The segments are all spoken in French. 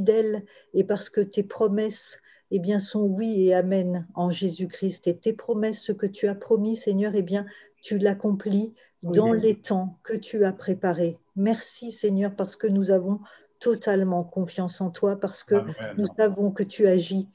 fidèle et parce que tes promesses eh bien, sont oui et amen en Jésus-Christ. Et tes promesses, ce que tu as promis, Seigneur, eh bien, tu l'accomplis dans les temps que tu as préparés. Merci, Seigneur, parce que nous avons totalement confiance en toi, parce que nous Amen. savons que tu agis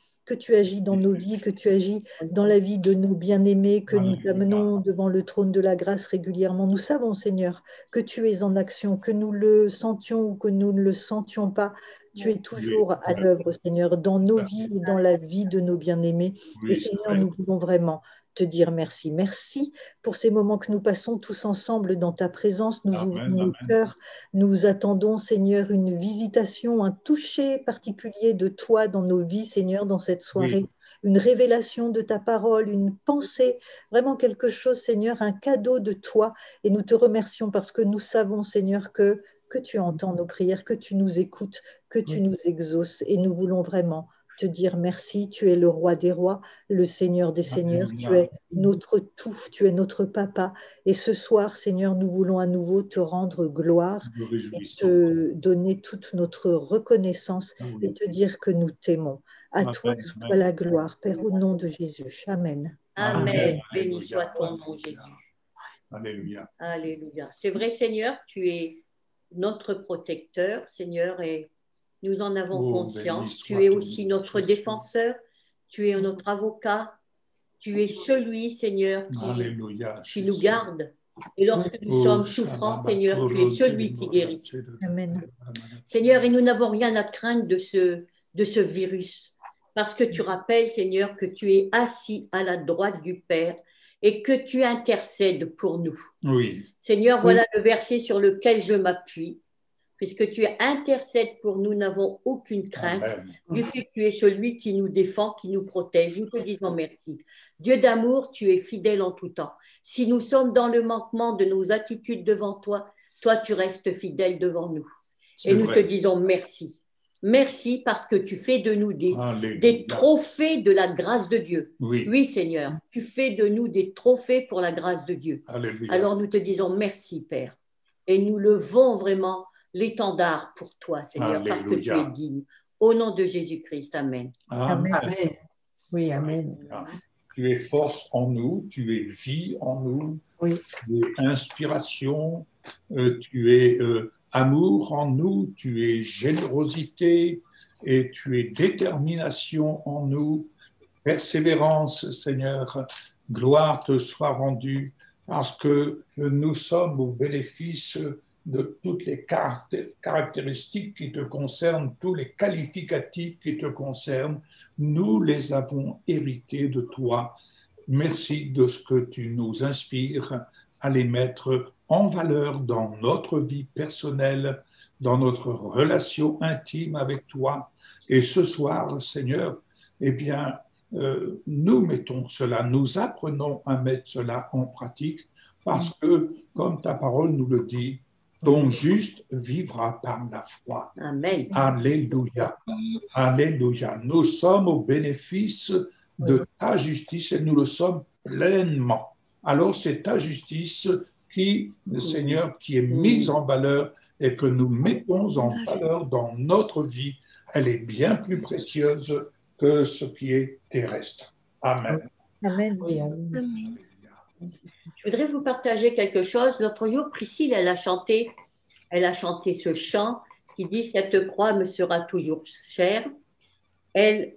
dans nos vies, que tu agis dans la vie de nos bien-aimés, que nous amenons devant le trône de la grâce régulièrement. Nous savons, Seigneur, que tu es en action, que nous le sentions ou que nous ne le sentions pas. Tu es toujours à l'œuvre, Seigneur, dans nos vies et dans la vie de nos bien-aimés. Et Oui, Seigneur, nous voulons vraiment te dire merci. Merci pour ces moments que nous passons tous ensemble dans ta présence. Nous ouvrons amen, nos amen. cœurs. Nous attendons, Seigneur, une visitation, un toucher particulier de toi dans nos vies, Seigneur, dans cette soirée. Oui. Une révélation de ta parole, une pensée, vraiment quelque chose, Seigneur, un cadeau de toi. Et nous te remercions parce que nous savons, Seigneur, que tu entends nos prières, que tu nous écoutes, que tu nous exauces. Et nous voulons vraiment te dire merci. Tu es le roi des rois, le Seigneur des seigneurs. Tu es notre tout, tu es notre papa. Et ce soir, Seigneur, nous voulons à nouveau te rendre gloire Nous et réjouissons. te donner toute notre reconnaissance Oui. et te dire que nous t'aimons. À Amen, toi amen. soit la gloire, Père, au nom de Jésus. Amen. Amen. Béni soit ton nom, Jésus. Alléluia. Alléluia. C'est vrai, Seigneur, tu es notre protecteur, Seigneur, et nous en avons Oh, conscience. béni Tu soit es ton aussi nom, notre Jésus. défenseur, tu es notre avocat, tu es celui, Seigneur, Alléluia, qui nous Jésus. garde. Et lorsque nous Oh, sommes souffrants, Seigneur, tu es celui qui guérit. Amen. Seigneur, et nous n'avons rien à craindre de ce virus, parce que tu rappelles, Seigneur, que tu es assis à la droite du Père et que tu intercèdes pour nous. Oui. Seigneur, voilà le verset sur lequel je m'appuie. Puisque tu intercèdes pour nous, n'avons aucune crainte Amen. du fait que tu es celui qui nous défend, qui nous protège. Nous te disons merci. Dieu d'amour, tu es fidèle en tout temps. Si nous sommes dans le manquement de nos attitudes devant toi, toi, tu restes fidèle devant nous. Et nous te disons merci. Merci parce que tu fais de nous des trophées de la grâce de Dieu. Oui. Oui, Seigneur, tu fais de nous des trophées pour la grâce de Dieu. Alléluia. Alors nous te disons merci, Père. Et nous levons vraiment l'étendard pour toi, Seigneur, Alléluia. parce que tu es digne. Au nom de Jésus-Christ, Amen. Amen. Amen. Oui, Amen. Tu es force en nous, tu es vie en nous, Oui. tu es inspiration, tu es amour en nous, tu es générosité et tu es détermination en nous, persévérance, Seigneur. Gloire te soit rendue parce que nous sommes au bénéfice de toutes les caractéristiques qui te concernent, tous les qualificatifs qui te concernent. Nous les avons hérités de toi. Merci de ce que tu nous inspires à les mettre en valeur dans notre vie personnelle, dans notre relation intime avec toi. Et ce soir, Seigneur, eh bien, nous mettons cela, nous apprenons à mettre cela en pratique parce que, comme ta parole nous le dit, ton juste vivra par la foi. Amen. Alléluia. Alléluia. Nous sommes au bénéfice de ta justice et nous le sommes pleinement. Alors c'est ta justice qui, Seigneur, qui est mise en valeur et que nous mettons en valeur dans notre vie. Elle est bien plus précieuse que ce qui est terrestre. Amen. Amen. Oui, Amen. Je voudrais vous partager quelque chose. L'autre jour, Priscille, elle a chanté ce chant qui dit « Cette croix me sera toujours chère. Elle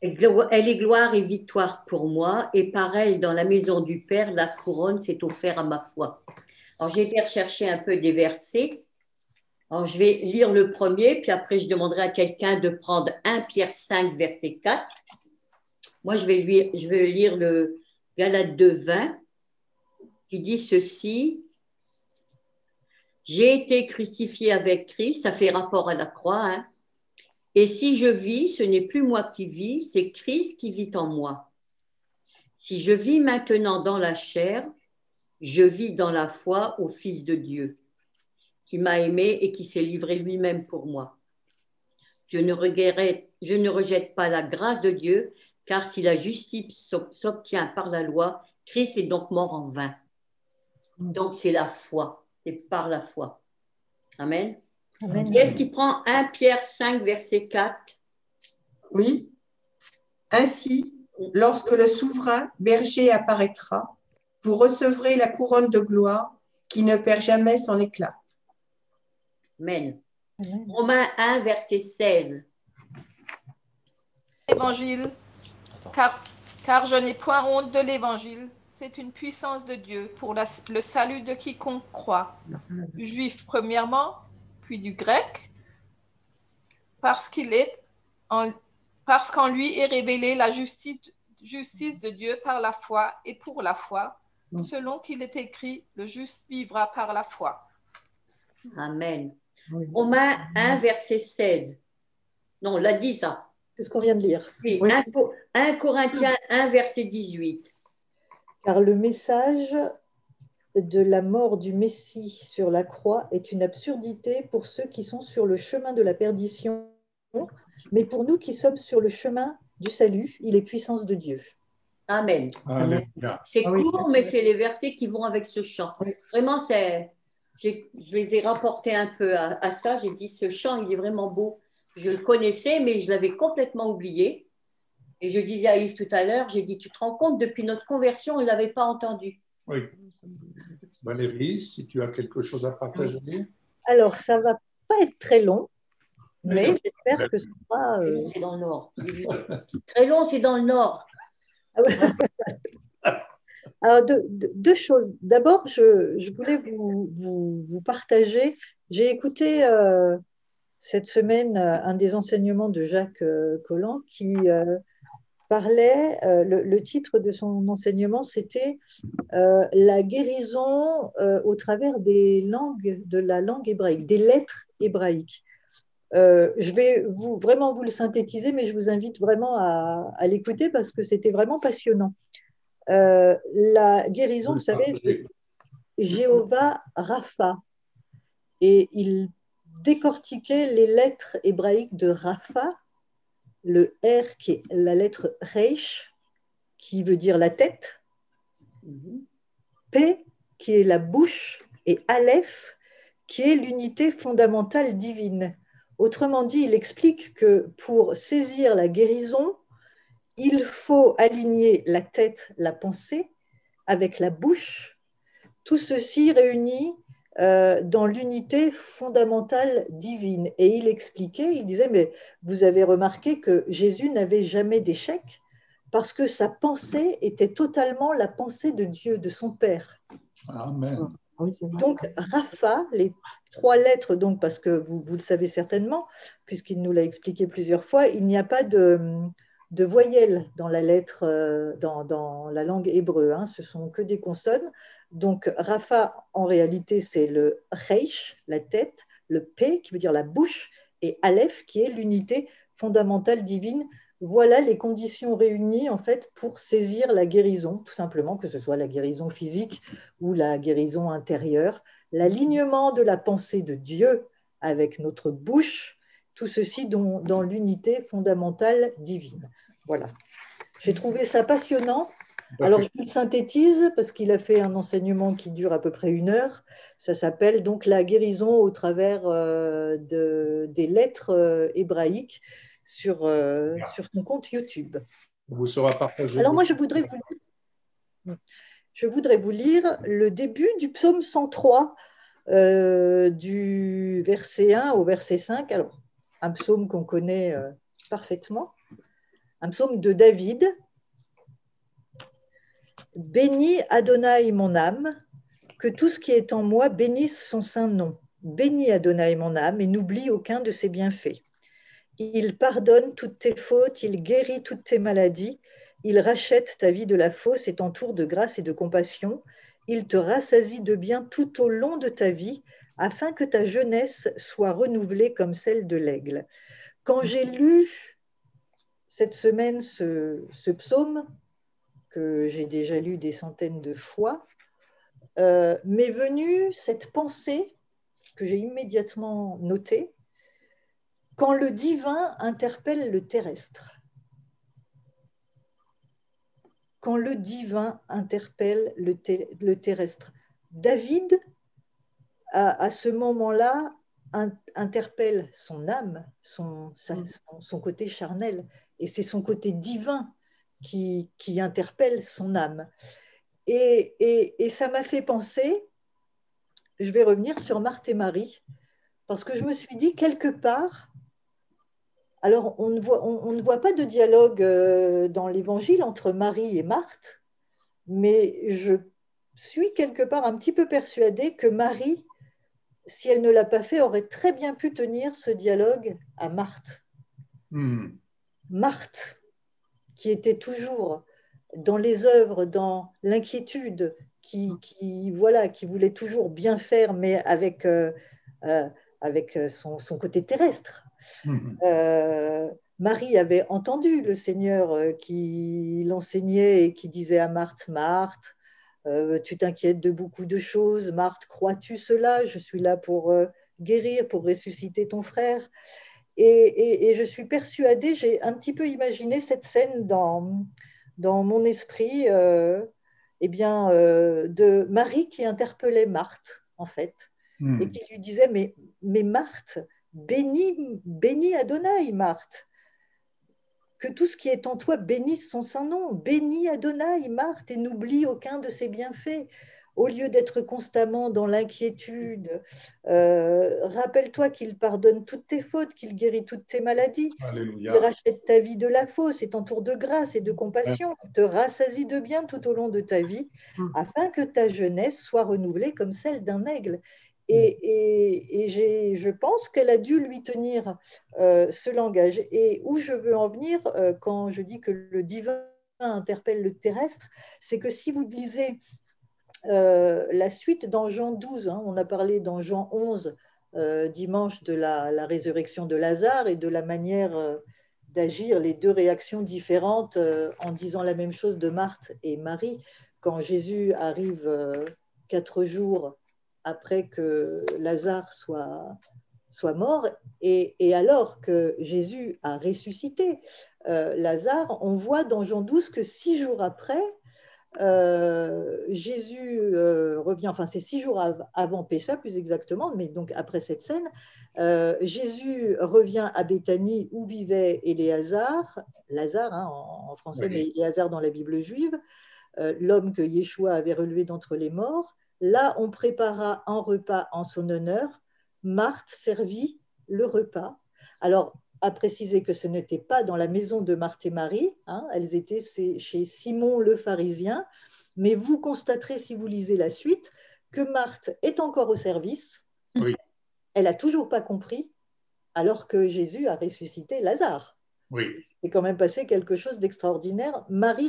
est gloire et victoire pour moi, et par elle, dans la maison du Père, la couronne s'est offerte à ma foi. » Alors, j'ai été rechercher un peu des versets. Alors, je vais lire le premier, puis après, je demanderai à quelqu'un de prendre 1 Pierre 5, verset 4. Moi, je vais lire le Galates 2, 20, qui dit ceci. « J'ai été crucifié avec Christ », ça fait rapport à la croix, hein. « Et si je vis, ce n'est plus moi qui vis, c'est Christ qui vit en moi. Si je vis maintenant dans la chair, je vis dans la foi au Fils de Dieu, qui m'a aimé et qui s'est livré lui-même pour moi. Je ne rejette pas la grâce de Dieu, car si la justice s'obtient par la loi, Christ est donc mort en vain. » Donc c'est la foi, c'est par la foi. Amen. Amen. Et est-ce qu'il prend 1 Pierre 5, verset 4? Oui. Ainsi, lorsque le souverain berger apparaîtra, vous recevrez la couronne de gloire qui ne perd jamais son éclat. Amen. Amen. Romains 1, verset 16. Évangile, car je n'ai point honte de l'évangile. C'est une puissance de Dieu pour le salut de quiconque croit, du juif premièrement, puis du grec, parce qu'en lui est révélée la justice de Dieu par la foi et pour la foi, selon qu'il est écrit, le juste vivra par la foi. Amen. Oui. Romains 1, verset 16. Non, on l'a dit ça. C'est ce qu'on vient de lire. Oui, Oui. 1 Corinthiens 1, verset 18. Car le message de la mort du Messie sur la croix est une absurdité pour ceux qui sont sur le chemin de la perdition, mais pour nous qui sommes sur le chemin du salut, il est puissance de Dieu. Amen. Alléluia. C'est Ah oui, court, c'est mais vrai. c'est les versets qui vont avec ce chant. Oui. Vraiment, je les ai rapportés un peu à ça. J'ai dit, ce chant, il est vraiment beau. Je le connaissais, mais je l'avais complètement oublié. Et je disais à Yves tout à l'heure, j'ai dit, tu te rends compte, depuis notre conversion, on ne l'avait pas entendu. Oui. Valérie, si tu as quelque chose à partager. Alors, ça ne va pas être très long, mais Mais- j'espère que ce sera... Très long, c'est dans le nord. Très long, c'est dans le nord. Ah ouais. Alors, deux choses. D'abord, je voulais vous partager. J'ai écouté cette semaine un des enseignements de Jacques Collin qui parlait, le titre de son enseignement, c'était la guérison au travers des langues, de la langue hébraïque, des lettres hébraïques. Je vais vraiment vous le synthétiser, mais je vous invite vraiment à l'écouter parce que c'était vraiment passionnant. La guérison, vous savez, c'est Jéhovah Rapha. Et il décortiquait les lettres hébraïques de Rapha, le R qui est la lettre Reish, qui veut dire la tête, P qui est la bouche, et Aleph qui est l'unité fondamentale divine. Autrement dit, il explique que pour saisir la guérison, il faut aligner la tête, la pensée, avec la bouche, tout ceci réuni dans l'unité fondamentale divine. Et il expliquait, il disait, mais vous avez remarqué que Jésus n'avait jamais d'échec parce que sa pensée était totalement la pensée de Dieu, de son Père. Amen. Oui, c'est vrai. Donc, Rapha, les trois lettres, donc, parce que vous le savez certainement, puisqu'il nous l'a expliqué plusieurs fois, il n'y a pas de voyelles dans la lettre, dans la langue hébreu, hein, ce sont que des consonnes. Donc, Rapha, en réalité, c'est le Reish, la tête, le P, qui veut dire la bouche, et Aleph, qui est l'unité fondamentale divine. Voilà les conditions réunies, en fait, pour saisir la guérison, tout simplement, que ce soit la guérison physique ou la guérison intérieure, l'alignement de la pensée de Dieu avec notre bouche, tout ceci dans l'unité fondamentale divine. Voilà. J'ai trouvé ça passionnant. Alors, je vous le synthétise parce qu'il a fait un enseignement qui dure à peu près 1 heure. Ça s'appelle donc la guérison au travers des lettres hébraïques sur son compte YouTube. Vous sera partagé. Alors, moi, je voudrais vous lire le début du psaume 103, du verset 1 au verset 5. Alors, un psaume qu'on connaît parfaitement, un psaume de David. Bénis Adonai mon âme, que tout ce qui est en moi bénisse son saint nom. Bénis Adonai mon âme et n'oublie aucun de ses bienfaits. Il pardonne toutes tes fautes, il guérit toutes tes maladies, il rachète ta vie de la fausse et t'entoure de grâce et de compassion. Il te rassasie de bien tout au long de ta vie, afin que ta jeunesse soit renouvelée comme celle de l'aigle. Quand j'ai lu cette semaine ce psaume, que j'ai déjà lu des centaines de fois, m'est venue cette pensée que j'ai immédiatement notée, quand le divin interpelle le terrestre. Quand le divin interpelle le terrestre. David, à ce moment-là, interpelle son âme, son côté charnel, et c'est son côté divin qui interpelle son âme. Et ça m'a fait penser, je vais revenir sur Marthe et Marie, parce que je me suis dit, quelque part, alors on ne voit pas de dialogue dans l'Évangile entre Marie et Marthe, mais je suis quelque part un petit peu persuadée que Marie, si elle ne l'a pas fait, aurait très bien pu tenir ce dialogue à Marthe. Marthe, qui était toujours dans les œuvres, dans l'inquiétude, qui voulait toujours bien faire, mais avec son côté terrestre. Marie avait entendu le Seigneur qui l'enseignait et qui disait à Marthe, Marthe, tu t'inquiètes de beaucoup de choses. Marthe, crois-tu cela? Je suis là pour guérir, pour ressusciter ton frère. Et je suis persuadée, j'ai un petit peu imaginé cette scène dans mon esprit, de Marie qui interpellait Marthe, en fait, et qui lui disait, mais Marthe, bénis Adonai, Marthe. Que tout ce qui est en toi bénisse son saint nom. Bénis Adonai, Marthe, et n'oublie aucun de ses bienfaits. Au lieu d'être constamment dans l'inquiétude, rappelle-toi qu'il pardonne toutes tes fautes, qu'il guérit toutes tes maladies. Alléluia. Il rachète ta vie de la fausse et t'entoure de grâce et de compassion, te rassasie de bien tout au long de ta vie, afin que ta jeunesse soit renouvelée comme celle d'un aigle. Et je pense qu'elle a dû lui tenir ce langage. Et où je veux en venir quand je dis que le divin interpelle le terrestre, c'est que si vous lisez la suite dans Jean 12, on a parlé dans Jean 11 dimanche de la résurrection de Lazare et de la manière d'agir, les deux réactions différentes en disant la même chose de Marthe et Marie. Quand Jésus arrive 4 jours après que Lazare soit mort, et alors que Jésus a ressuscité Lazare, on voit dans Jean 12 que 6 jours après, Jésus revient, enfin c'est 6 jours avant Pessa plus exactement, mais donc après cette scène, Jésus revient à Béthanie où vivait Éléazar, Lazare en français, mais Éléazar dans la Bible juive, l'homme que Yeshua avait relevé d'entre les morts. Là, on prépara un repas en son honneur. Marthe servit le repas. Alors, à préciser que ce n'était pas dans la maison de Marthe et Marie, elles étaient chez Simon le pharisien, mais vous constaterez si vous lisez la suite que Marthe est encore au service. Oui. Elle n'a toujours pas compris, alors que Jésus a ressuscité Lazare. Oui. C'est quand même passé quelque chose d'extraordinaire. Marthe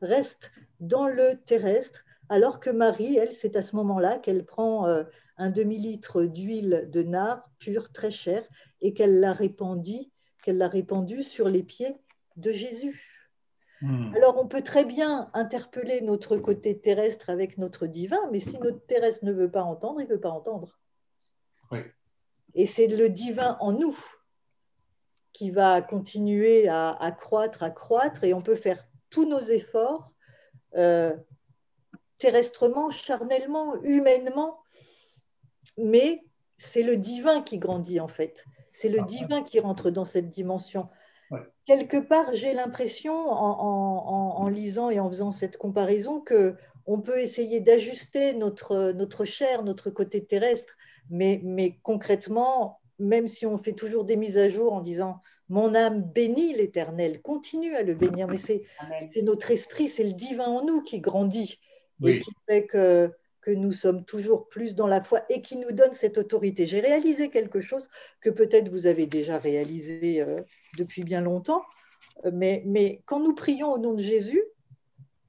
reste dans le terrestre, alors que Marie, elle, c'est à ce moment-là qu'elle prend un demi-litre d'huile de nard pure, très chère, et qu'elle l'a répandue sur les pieds de Jésus. Alors, on peut très bien interpeller notre côté terrestre avec notre divin, mais si notre terrestre ne veut pas entendre, il ne veut pas entendre. Oui. Et c'est le divin en nous qui va continuer à croître, et on peut faire tous nos efforts terrestrement, charnellement, humainement, mais c'est le divin qui grandit en fait. C'est le divin qui rentre dans cette dimension. Ouais. Quelque part, j'ai l'impression, en lisant et en faisant cette comparaison, qu'on peut essayer d'ajuster notre chair, notre côté terrestre, mais concrètement, même si on fait toujours des mises à jour en disant « Mon âme bénit l'Éternel », continue à le bénir, mais c'est notre esprit, c'est le divin en nous qui grandit. Oui. Et qui fait que nous sommes toujours plus dans la foi et qui nous donne cette autorité. J'ai réalisé quelque chose que peut-être vous avez déjà réalisé depuis bien longtemps, mais quand nous prions au nom de Jésus,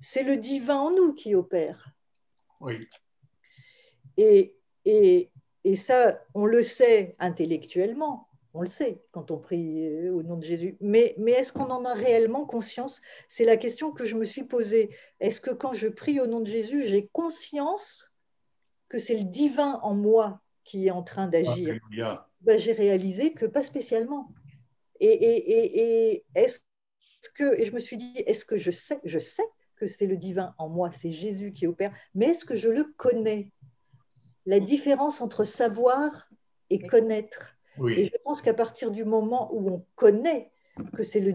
c'est le divin en nous qui opère. Oui. Et ça, on le sait intellectuellement. On le sait quand on prie au nom de Jésus. Mais est-ce qu'on en a réellement conscience? C'est la question que je me suis posée. Est-ce que quand je prie au nom de Jésus, j'ai conscience que c'est le divin en moi qui est en train d'agir? J'ai réalisé que pas spécialement. Et je me suis dit, est-ce que je sais que c'est le divin en moi, c'est Jésus qui opère, mais est-ce que je le connais? La différence entre savoir et connaître. Oui. Et je pense qu'à partir du moment où on connaît que c'est le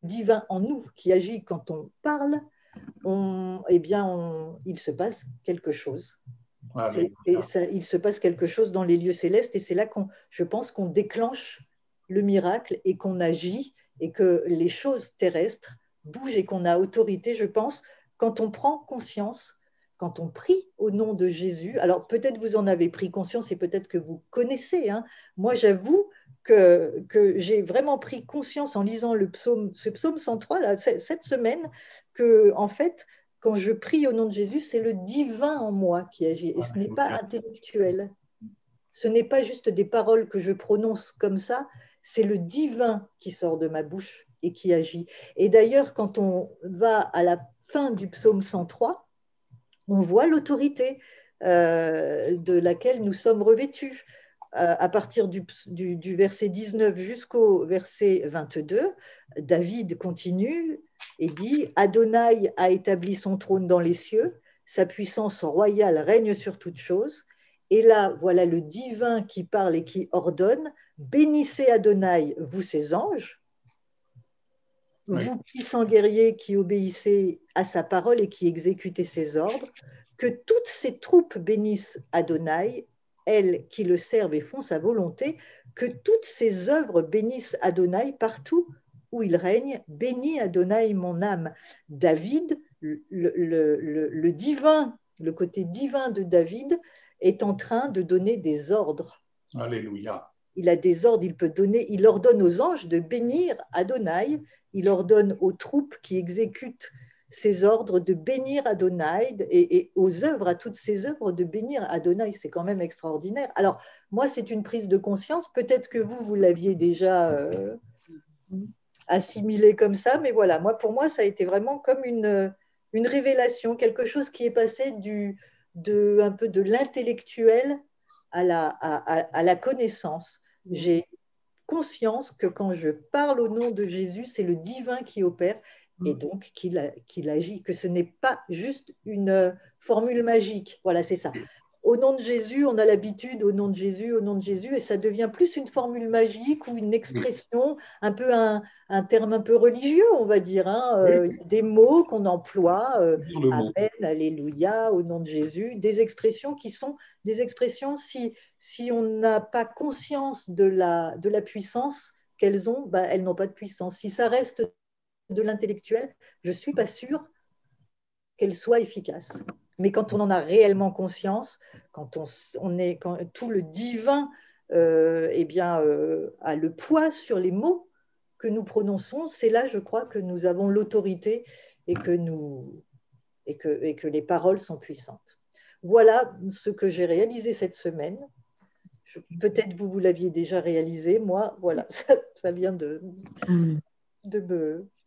divin en nous qui agit quand on parle, eh bien, il se passe quelque chose. Il se passe quelque chose dans les lieux célestes et c'est là je pense qu'on déclenche le miracle et qu'on agit et que les choses terrestres bougent et qu'on a autorité, je pense, quand on prend conscience, quand on prie au nom de Jésus. Alors peut-être vous en avez pris conscience et peut-être que vous connaissez. Hein. Moi, j'avoue que j'ai vraiment pris conscience en lisant ce psaume 103 là, cette semaine que, en fait, quand je prie au nom de Jésus, c'est le divin en moi qui agit. Et ce n'est pas intellectuel. Ce n'est pas juste des paroles que je prononce comme ça, c'est le divin qui sort de ma bouche et qui agit. Et d'ailleurs, quand on va à la fin du psaume 103, on voit l'autorité de laquelle nous sommes revêtus. À partir du verset 19 jusqu'au verset 22, David continue et dit « Adonai a établi son trône dans les cieux, sa puissance royale règne sur toutes choses. » Et là, voilà le divin qui parle et qui ordonne « Bénissez Adonai, vous ses anges, vous puissants guerriers qui obéissez à sa parole et qui exécutez ses ordres, que toutes ses troupes bénissent Adonai, elles qui le servent et font sa volonté, que toutes ses œuvres bénissent Adonai partout où il règne, bénis Adonai mon âme. » David, le divin, le côté divin de David est en train de donner des ordres. Alléluia. Il a des ordres, il ordonne aux anges de bénir Adonai, il ordonne aux troupes qui exécutent ses ordres de bénir Adonai et aux œuvres, à toutes ces œuvres de bénir Adonai. C'est quand même extraordinaire. Alors, moi, c'est une prise de conscience. Peut-être que vous l'aviez déjà assimilé comme ça, mais voilà, pour moi, ça a été vraiment comme une révélation, quelque chose qui est passé un peu de l'intellectuel à la connaissance. J'ai conscience que quand je parle au nom de Jésus, c'est le divin qui opère et donc qu'il agit, que ce n'est pas juste une formule magique. Voilà, c'est ça. Au nom de Jésus, on a l'habitude, au nom de Jésus, et ça devient plus une formule magique ou une expression, un peu un terme un peu religieux, on va dire, hein, des mots qu'on emploie, Amen, Alléluia, au nom de Jésus, des expressions qui sont des expressions, si on n'a pas conscience de la puissance qu'elles ont, elles n'ont pas de puissance. Si ça reste de l'intellectuel, je ne suis pas sûre qu'elles soient efficaces. Mais quand on en a réellement conscience, quand tout le divin a le poids sur les mots que nous prononçons, c'est là, je crois, que nous avons l'autorité et que les paroles sont puissantes. Voilà ce que j'ai réalisé cette semaine. Peut-être vous l'aviez déjà réalisé. Moi, voilà, ça vient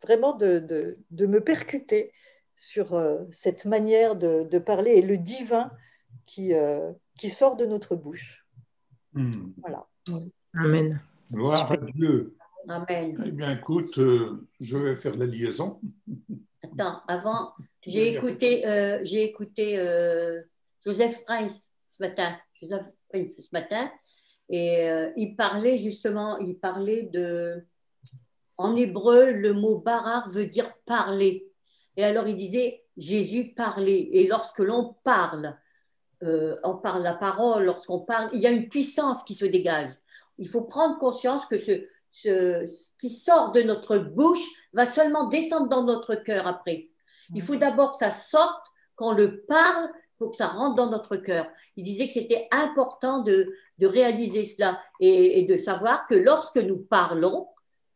vraiment de me percuter sur cette manière de parler et le divin qui sort de notre bouche. Voilà. Amen. Gloire à Dieu. Amen. Eh bien, écoute, je vais faire la liaison. Attends, avant, j'ai écouté Joseph Prince ce matin. Et il parlait en hébreu, le mot barar veut dire parler. Et alors il disait Jésus parlait. Et lorsque l'on parle, on parle la parole, lorsqu'on parle, il y a une puissance qui se dégage. Il faut prendre conscience que ce qui sort de notre bouche va seulement descendre dans notre cœur après. Il faut d'abord que ça sorte, qu'on le parle, pour que ça rentre dans notre cœur. Il disait que c'était important de réaliser cela et de savoir que lorsque nous parlons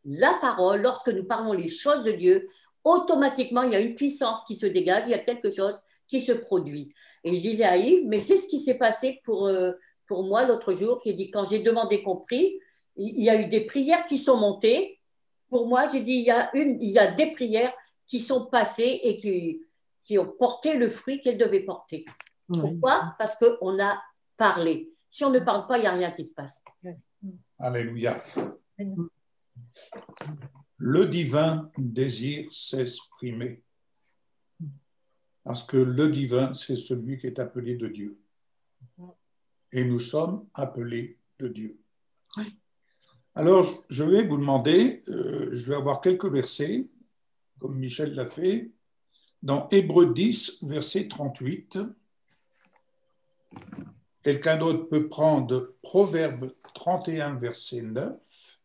la parole, lorsque nous parlons les choses de Dieu, automatiquement, il y a une puissance qui se dégage, il y a quelque chose qui se produit. Et je disais à Yves, mais c'est ce qui s'est passé pour moi l'autre jour. J'ai dit, quand j'ai demandé qu'on prie, il y a eu des prières qui sont montées. Pour moi, j'ai dit, il y a des prières qui sont passées et qui ont porté le fruit qu'elles devaient porter. Pourquoi ? Parce qu'on a parlé. Si on ne parle pas, il n'y a rien qui se passe. Alléluia. Le divin désire s'exprimer. Parce que le divin, c'est celui qui est appelé de Dieu. Et nous sommes appelés de Dieu. Alors, je vais vous demander, je vais avoir quelques versets, comme Michel l'a fait, dans Hébreux 10, verset 38. Quelqu'un d'autre peut prendre Proverbe 31, verset 9.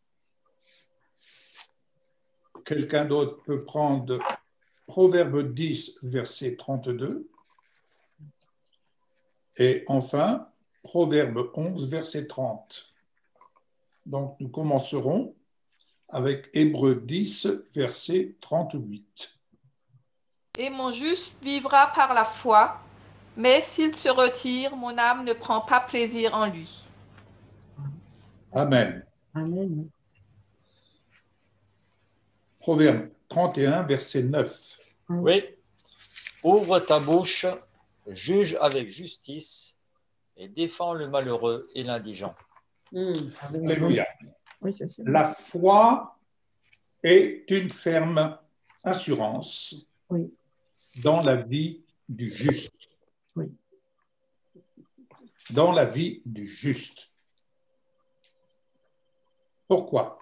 Quelqu'un d'autre peut prendre Proverbe 10, verset 32. Et enfin, Proverbe 11, verset 30. Donc, nous commencerons avec Hébreux 10, verset 38. Et mon juste vivra par la foi, mais s'il se retire, mon âme ne prend pas plaisir en lui. Amen. Amen. Proverbe 31, verset 9. Oui. Ouvre ta bouche, juge avec justice et défends le malheureux et l'indigent. Alléluia. Oui, c'est ça. La foi est une ferme assurance Oui. dans la vie du juste. Oui. Dans la vie du juste. Pourquoi?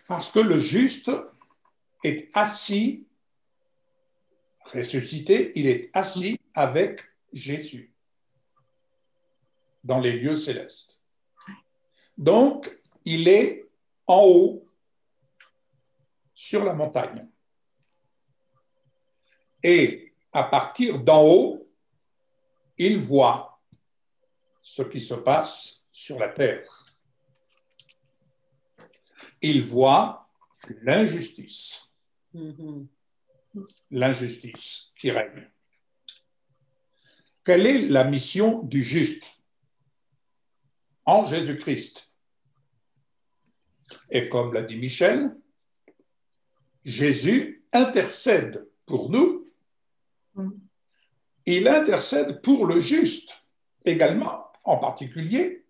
Parce que le juste est assis, ressuscité, il est assis avec Jésus dans les lieux célestes. Donc, il est en haut, sur la montagne. Et à partir d'en haut, il voit ce qui se passe sur la terre. Il voit l'injustice. L'injustice qui règne. Quelle est la mission du juste en Jésus-Christ? Et comme l'a dit Michel, Jésus intercède pour nous. Il intercède pour le juste également, en particulier,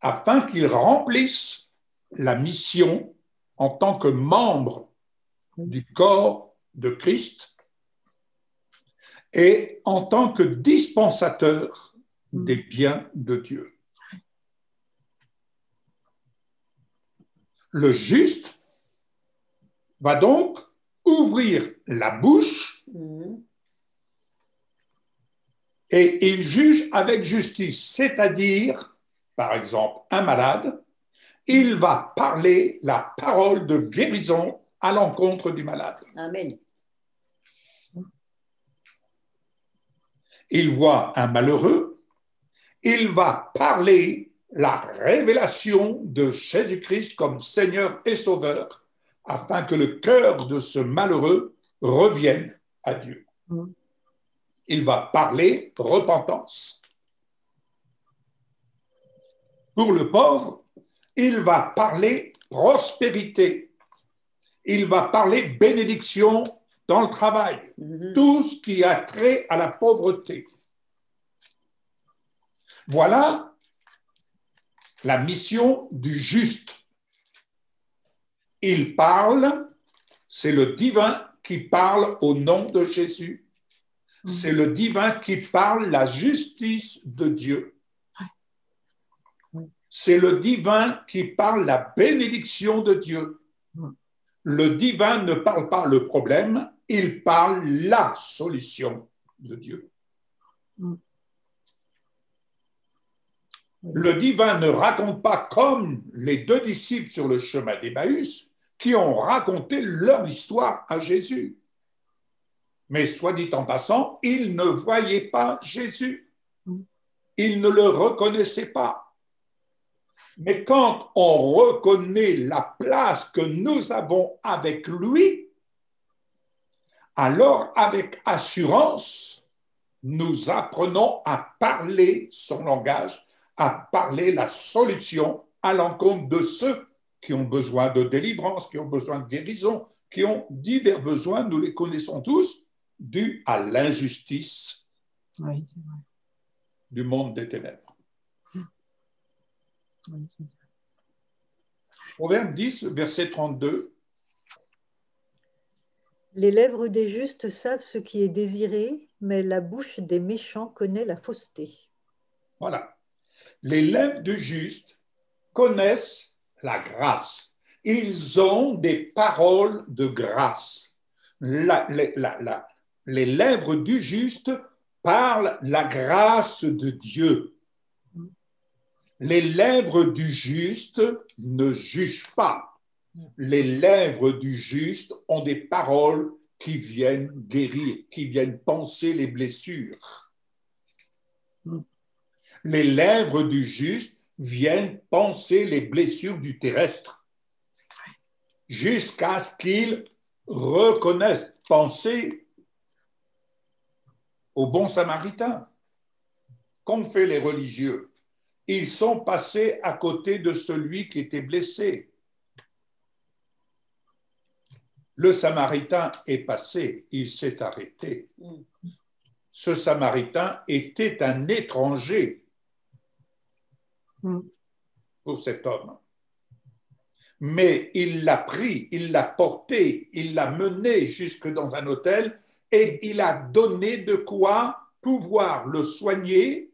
afin qu'il remplisse la mission en tant que membre du corps de Christ et en tant que dispensateur des biens de Dieu. Le juste va donc ouvrir la bouche et il juge avec justice, c'est-à-dire, par exemple, un malade, il va parler la parole de guérison à l'encontre du malade. Amen. Il voit un malheureux, il va parler la révélation de Jésus-Christ comme Seigneur et Sauveur, afin que le cœur de ce malheureux revienne à Dieu. Il va parler repentance. Pour le pauvre, il va parler prospérité. Il va parler bénédiction dans le travail. Tout ce qui a trait à la pauvreté. Voilà la mission du juste. Il parle, c'est le divin qui parle au nom de Jésus. C'est le divin qui parle la justice de Dieu. C'est le divin qui parle la bénédiction de Dieu. Le divin ne parle pas le problème, il parle la solution de Dieu. Le divin ne raconte pas comme les deux disciples sur le chemin d'Emmaüs qui ont raconté leur histoire à Jésus. Mais soit dit en passant, ils ne voyaient pas Jésus. Ils ne le reconnaissaient pas. Mais quand on reconnaît la place que nous avons avec lui, alors avec assurance, nous apprenons à parler son langage, à parler la solution à l'encontre de ceux qui ont besoin de délivrance, qui ont besoin de guérison, qui ont divers besoins, nous les connaissons tous, dus à l'injustice du monde des ténèbres. Proverbe 10, verset 32. Les lèvres des justes savent ce qui est désiré, mais la bouche des méchants connaît la fausseté. Voilà. Les lèvres du juste connaissent la grâce. Ils ont des paroles de grâce. Les lèvres du juste parlent la grâce de Dieu. Les lèvres du juste ne jugent pas. Les lèvres du juste ont des paroles qui viennent guérir, qui viennent panser les blessures. Les lèvres du juste viennent panser les blessures du terrestre jusqu'à ce qu'ils reconnaissent. Pensez au bon samaritain. Qu'ont fait les religieux? Ils sont passés à côté de celui qui était blessé. Le samaritain est passé, il s'est arrêté. Ce samaritain était un étranger pour cet homme. Mais il l'a pris, il l'a porté, il l'a mené jusque dans un hôtel et il a donné de quoi pouvoir le soigner.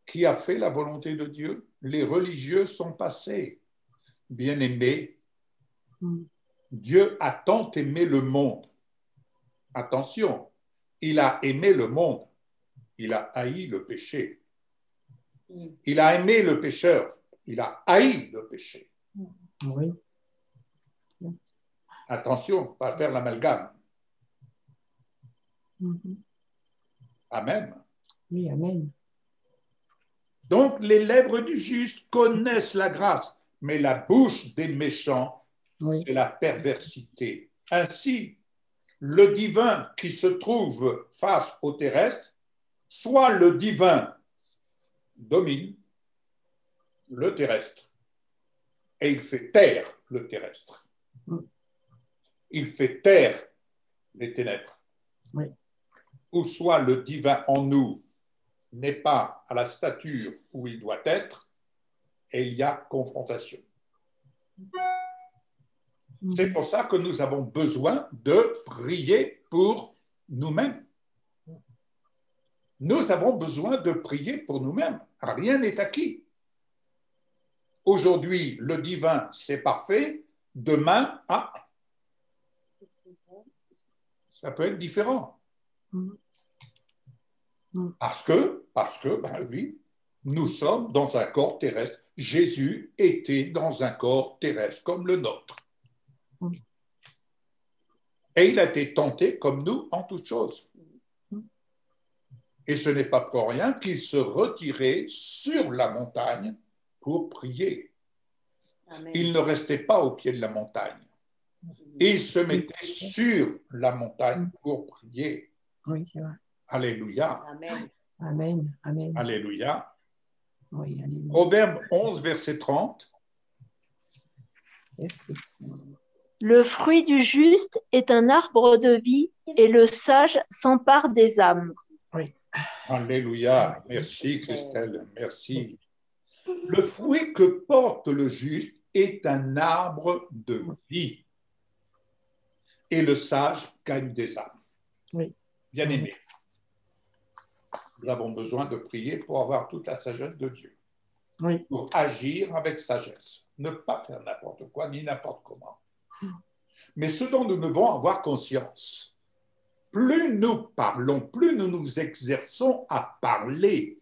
Qui a fait la volonté de Dieu? Les religieux sont passés. Bien-aimés, Dieu a tant aimé le monde. Attention, il a aimé le monde. Il a haï le péché. Il a aimé le pécheur. Il a haï le péché. Oui. Attention, pas faire l'amalgame. Amen. Oui, amen. Donc, les lèvres du juste connaissent la grâce, mais la bouche des méchants, c'est la perversité. Ainsi, le divin qui se trouve face au terrestre, soit le divin domine le terrestre et il fait taire le terrestre. Il fait taire les ténèbres. Oui. Ou soit le divin en nous n'est pas à la stature où il doit être et il y a confrontation. C'est pour ça que nous avons besoin de prier pour nous-mêmes. Nous avons besoin de prier pour nous-mêmes. Rien n'est acquis. Aujourd'hui, le divin, c'est parfait. Demain, ça peut être différent. Parce que oui, nous sommes dans un corps terrestre. Jésus était dans un corps terrestre comme le nôtre. Et il a été tenté comme nous en toutes choses. Et ce n'est pas pour rien qu'il se retirait sur la montagne pour prier. Amen. Il ne restait pas au pied de la montagne. Il se mettait sur la montagne pour prier. Oui, c'est vrai. Alléluia. Amen. Amen. Amen. Alléluia. Oui, alléluia. Proverbe 11, verset 30. Merci. Le fruit du juste est un arbre de vie et le sage s'empare des âmes. Oui. Alléluia. Merci Christelle. Merci. Le fruit que porte le juste est un arbre de vie. Et le sage gagne des âmes. Oui. Bien aimé. Nous avons besoin de prier pour avoir toute la sagesse de Dieu. Oui. Pour agir avec sagesse. Ne pas faire n'importe quoi ni n'importe comment. Mais ce dont nous devons avoir conscience, plus nous parlons, plus nous nous exerçons à parler,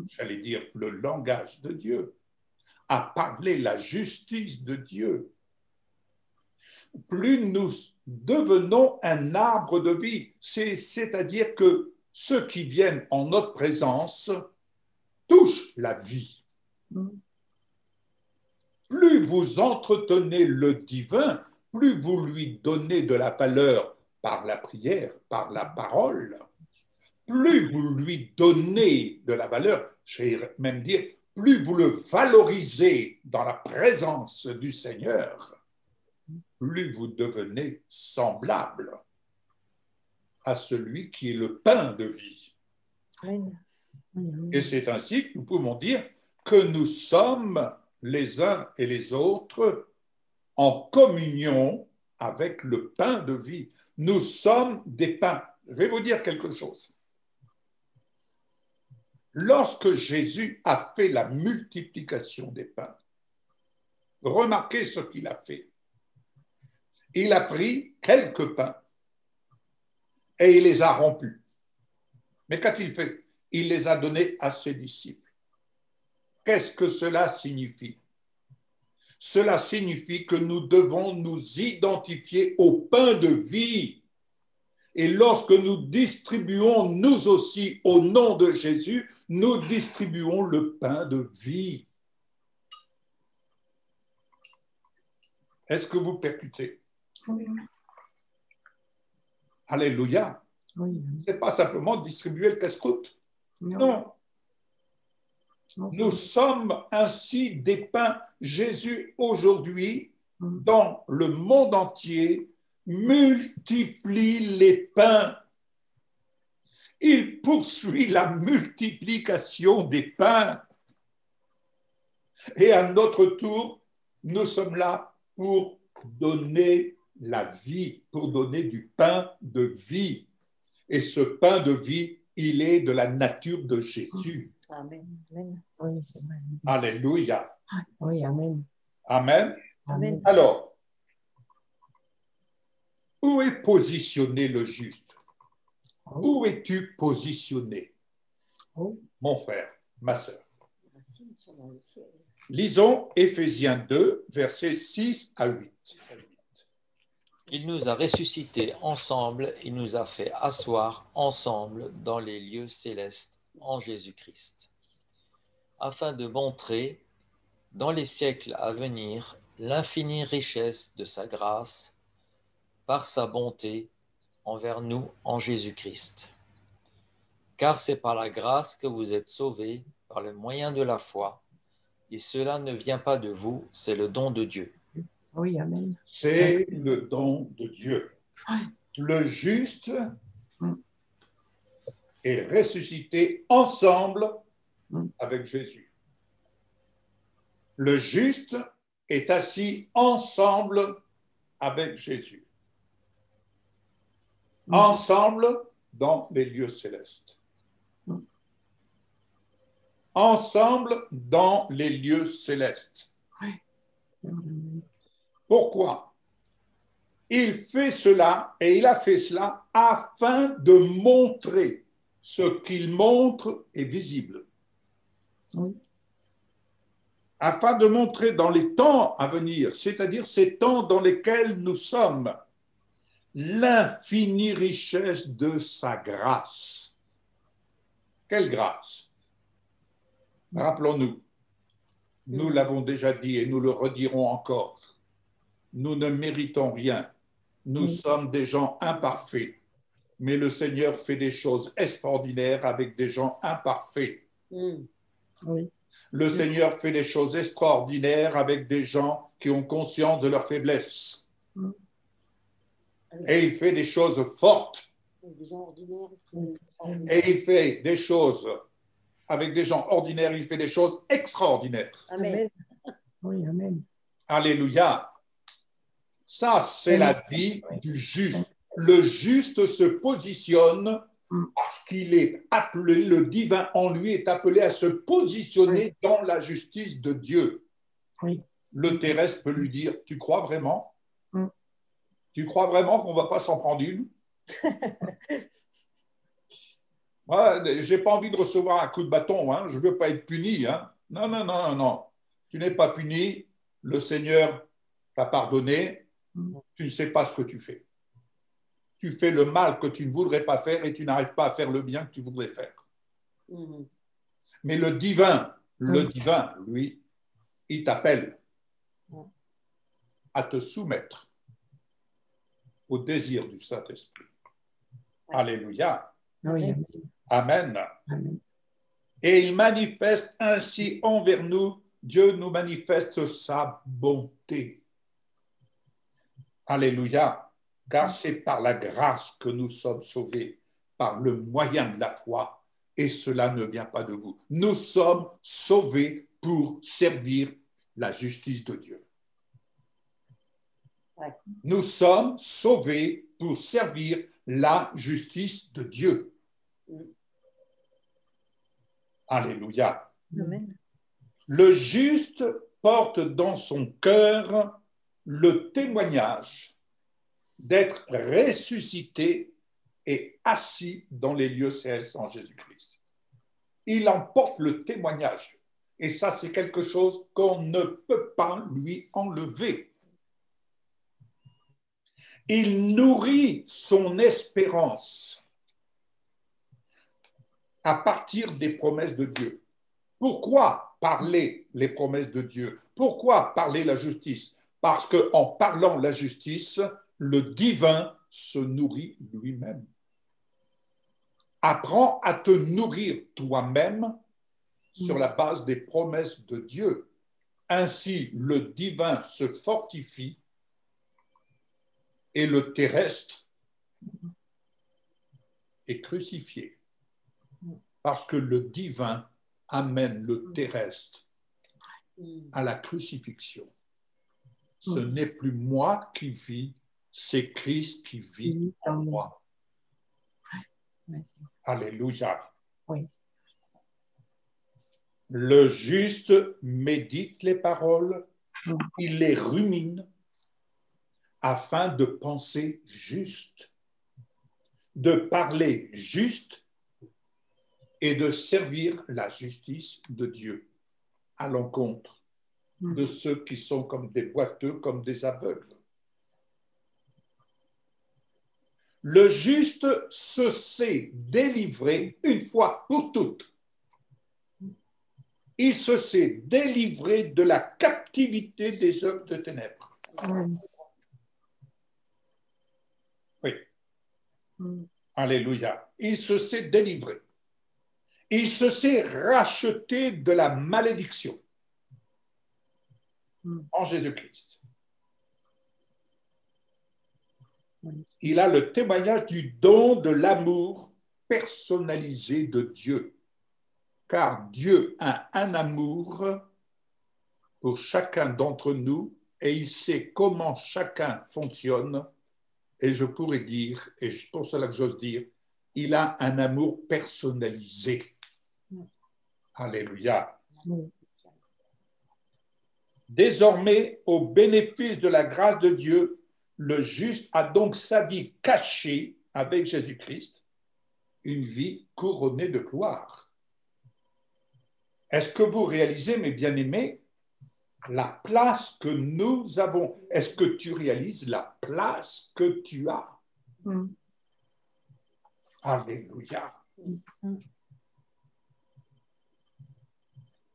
j'allais dire le langage de Dieu, à parler la justice de Dieu, plus nous devenons un arbre de vie. C'est-à-dire que ceux qui viennent en notre présence touchent la vie. Plus vous entretenez le divin, plus vous lui donnez de la valeur par la prière, par la parole, plus vous lui donnez de la valeur, je vais même dire, plus vous le valorisez dans la présence du Seigneur, plus vous devenez semblable à celui qui est le pain de vie. Et c'est ainsi que nous pouvons dire que nous sommes les uns et les autres en communion avec le pain de vie. Nous sommes des pains. Je vais vous dire quelque chose. lorsque Jésus a fait la multiplication des pains, remarquez ce qu'il a fait. Il a pris quelques pains et il les a rompus. Mais qu'a-t-il fait? Il les a donnés à ses disciples. Qu'est-ce que cela signifie? Cela signifie que nous devons nous identifier au pain de vie. Et lorsque nous distribuons, nous aussi, au nom de Jésus, nous distribuons le pain de vie. Est-ce que vous percutez? Oui. Alléluia. Oui. Ce n'est pas simplement distribuer le casse-croûte. Non. Nous sommes ainsi des pains. Jésus, aujourd'hui, dans le monde entier, multiplie les pains. Il poursuit la multiplication des pains. Et à notre tour, nous sommes là pour donner la vie, pour donner du pain de vie. Et ce pain de vie, il est de la nature de Jésus. Amen. Oui, Alléluia. oui, amen. Amen. Amen. Alors, où est positionné le juste? Où es-tu positionné, mon frère, ma sœur? Lisons Éphésiens 2, versets 6 à 8. Il nous a ressuscités ensemble, il nous a fait asseoir ensemble dans les lieux célestes en Jésus-Christ, afin de montrer dans les siècles à venir l'infinie richesse de sa grâce par sa bonté envers nous en Jésus-Christ. Car c'est par la grâce que vous êtes sauvés par le moyen de la foi, et cela ne vient pas de vous, c'est le don de Dieu. Oui, amen. C'est le don de Dieu. Le juste est ressuscité ensemble avec Jésus. Le juste est assis ensemble avec Jésus. Ensemble dans les lieux célestes. Ensemble dans les lieux célestes. Pourquoi? Il fait cela et il a fait cela afin de montrer ce qu'il montre est visible. Oui. Afin de montrer dans les temps à venir, c'est-à-dire ces temps dans lesquels nous sommes, l'infinie richesse de sa grâce. Quelle grâce? Rappelons-nous, nous l'avons déjà dit et nous le redirons encore. Nous ne méritons rien. Nous sommes des gens imparfaits. Mais le Seigneur fait des choses extraordinaires avec des gens imparfaits. Oui. Le Seigneur fait des choses extraordinaires avec des gens qui ont conscience de leur faiblesse. Et il fait des choses fortes. Et il fait des choses avec des gens ordinaires. Il fait des choses extraordinaires. Amen. Oui, amen. Alléluia. Ça, c'est la vie du juste. Le juste se positionne parce qu'il est appelé, le divin en lui est appelé à se positionner dans la justice de Dieu. Oui. Le terrestre peut lui dire, tu crois vraiment? Tu crois vraiment qu'on ne va pas s'en prendre une? Ouais, je n'ai pas envie de recevoir un coup de bâton, hein. Je ne veux pas être puni. Hein. Non, non, non, non, non. Tu n'es pas puni, le Seigneur t'a pardonné, tu ne sais pas ce que tu fais. Tu fais le mal que tu ne voudrais pas faire et tu n'arrives pas à faire le bien que tu voudrais faire. Mais le divin, lui, il t'appelle à te soumettre au désir du Saint-Esprit. Alléluia. Oui. Amen. Amen. Et il manifeste ainsi envers nous, Dieu nous manifeste sa bonté. Alléluia. Car c'est par la grâce que nous sommes sauvés, par le moyen de la foi, et cela ne vient pas de vous. Nous sommes sauvés pour servir la justice de Dieu. Nous sommes sauvés pour servir la justice de Dieu. Alléluia. Amen. Le juste porte dans son cœur le témoignage d'être ressuscité et assis dans les lieux célestes en Jésus-Christ. Il emporte le témoignage. Et ça, c'est quelque chose qu'on ne peut pas lui enlever. Il nourrit son espérance à partir des promesses de Dieu. Pourquoi parler les promesses de Dieu? Pourquoi parler la justice? Parce qu'en parlant la justice, le divin se nourrit lui-même. Apprends à te nourrir toi-même sur la base des promesses de Dieu. Ainsi, le divin se fortifie et le terrestre est crucifié. Parce que le divin amène le terrestre à la crucifixion. Ce n'est plus moi qui vis, c'est Christ qui vit en moi. Alléluia. Oui. Le juste médite les paroles, il les rumine afin de penser juste, de parler juste et de servir la justice de Dieu à l'encontre de ceux qui sont comme des boiteux, comme des aveugles. Le juste se sait délivrer une fois pour toutes. Il se sait délivrer de la captivité des œuvres de ténèbres. Oui. Alléluia. Il se sait délivrer. Il se sait racheter de la malédiction en Jésus-Christ. Il a le témoignage du don de l'amour personnalisé de Dieu. Car Dieu a un amour pour chacun d'entre nous et il sait comment chacun fonctionne. Et je pourrais dire, et c'est pour cela que j'ose dire, il a un amour personnalisé. Alléluia. Désormais, au bénéfice de la grâce de Dieu, le juste a donc sa vie cachée avec Jésus-Christ, une vie couronnée de gloire. Est-ce que vous réalisez, mes bien-aimés, la place que nous avons? Est-ce que tu réalises la place que tu as? Alléluia.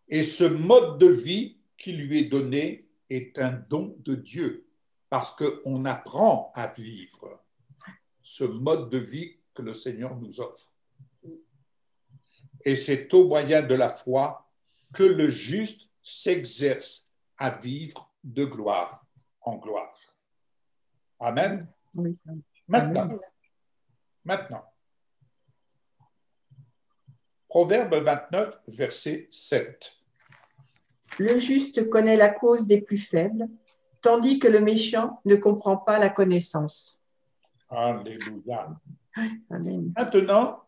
Et ce mode de vie qui lui est donné est un don de Dieu, parce qu'on apprend à vivre ce mode de vie que le Seigneur nous offre. Et c'est au moyen de la foi que le juste s'exerce à vivre de gloire en gloire. Amen. Maintenant, Proverbe 29, verset 7. Le juste connaît la cause des plus faibles, tandis que le méchant ne comprend pas la connaissance. Alléluia. Amen. Maintenant,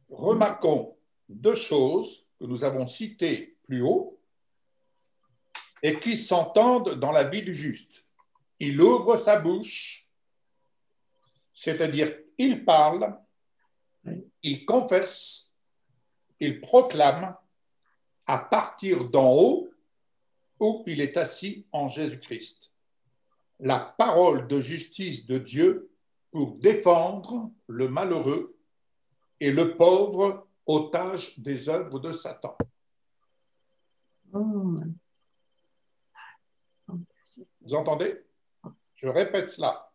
remarquons deux choses que nous avons citées plus haut et qui s'entendent dans la vie du juste. Il ouvre sa bouche, c'est-à-dire il parle, il confesse, il proclame à partir d'en haut où il est assis en Jésus-Christ. La parole de justice de Dieu pour défendre le malheureux et le pauvre otage des œuvres de Satan. Vous entendez? Je répète cela.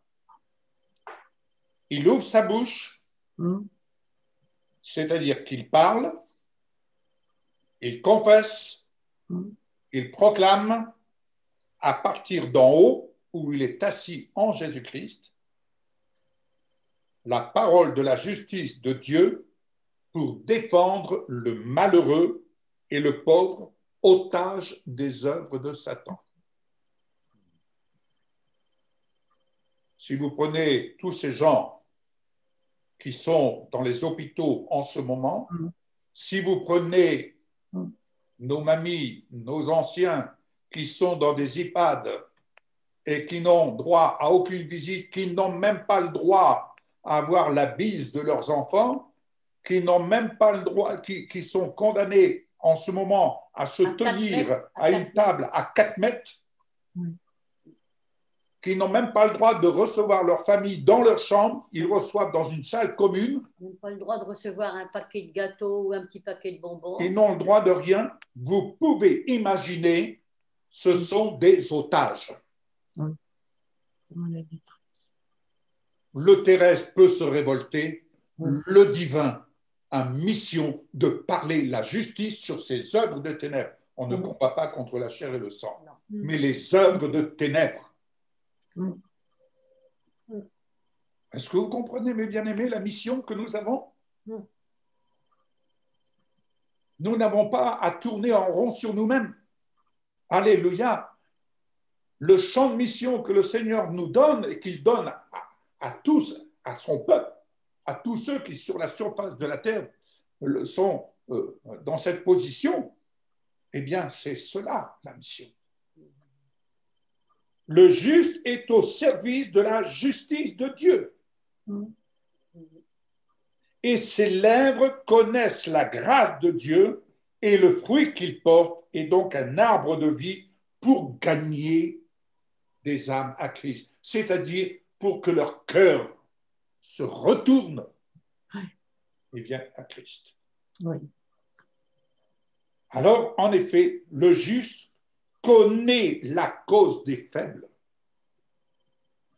Il ouvre sa bouche, c'est-à-dire qu'il parle, il confesse, il proclame à partir d'en haut, où il est assis en Jésus-Christ, la parole de la justice de Dieu pour défendre le malheureux et le pauvre otage des œuvres de Satan. Si vous prenez tous ces gens qui sont dans les hôpitaux en ce moment, Si vous prenez nos mamies, nos anciens qui sont dans des EHPAD et qui n'ont droit à aucune visite, qui n'ont même pas le droit à avoir la bise de leurs enfants, qui n'ont même pas le droit, qui sont condamnés en ce moment à se tenir à une table à 4 mètres, qui n'ont même pas le droit de recevoir leur famille dans leur chambre, ils reçoivent dans une salle commune. Ils n'ont pas le droit de recevoir un paquet de gâteaux ou un petit paquet de bonbons. Ils n'ont le droit de rien. Vous pouvez imaginer, ce sont des otages. Le terrestre peut se révolter, le divin a mission de parler la justice sur ces œuvres de ténèbres. On ne combat pas contre la chair et le sang, mais les œuvres de ténèbres. Est-ce que vous comprenez, mes bien-aimés, la mission que nous avons? Nous n'avons pas à tourner en rond sur nous-mêmes. Alléluia. Le champ de mission que le Seigneur nous donne et qu'il donne à tous, à son peuple, à tous ceux qui, sur la surface de la terre, sont dans cette position, eh bien, c'est cela, la mission. Le juste est au service de la justice de Dieu. Et ses lèvres connaissent la grâce de Dieu et le fruit qu'il porte est donc un arbre de vie pour gagner des âmes à Christ. C'est-à-dire pour que leur cœur se retourne et vienne à Christ. Oui. Alors, en effet, le juste connaît la cause des faibles.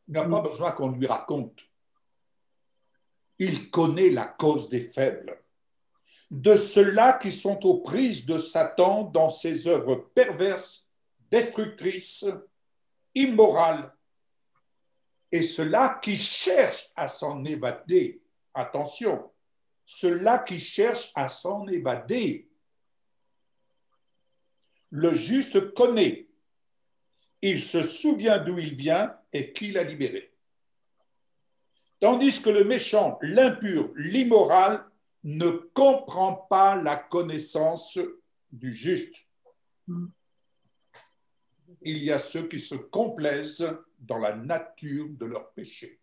Il n'a pas besoin qu'on lui raconte. Il connaît la cause des faibles. De ceux-là qui sont aux prises de Satan dans ses œuvres perverses, destructrices, immorales, et ceux-là qui cherchent à s'en évader. Attention, ceux-là qui cherchent à s'en évader. Le juste connaît. Il se souvient d'où il vient et qui l'a libéré. Tandis que le méchant, l'impur, l'immoral ne comprend pas la connaissance du juste. Il y a ceux qui se complaisent dans la nature de leur péché.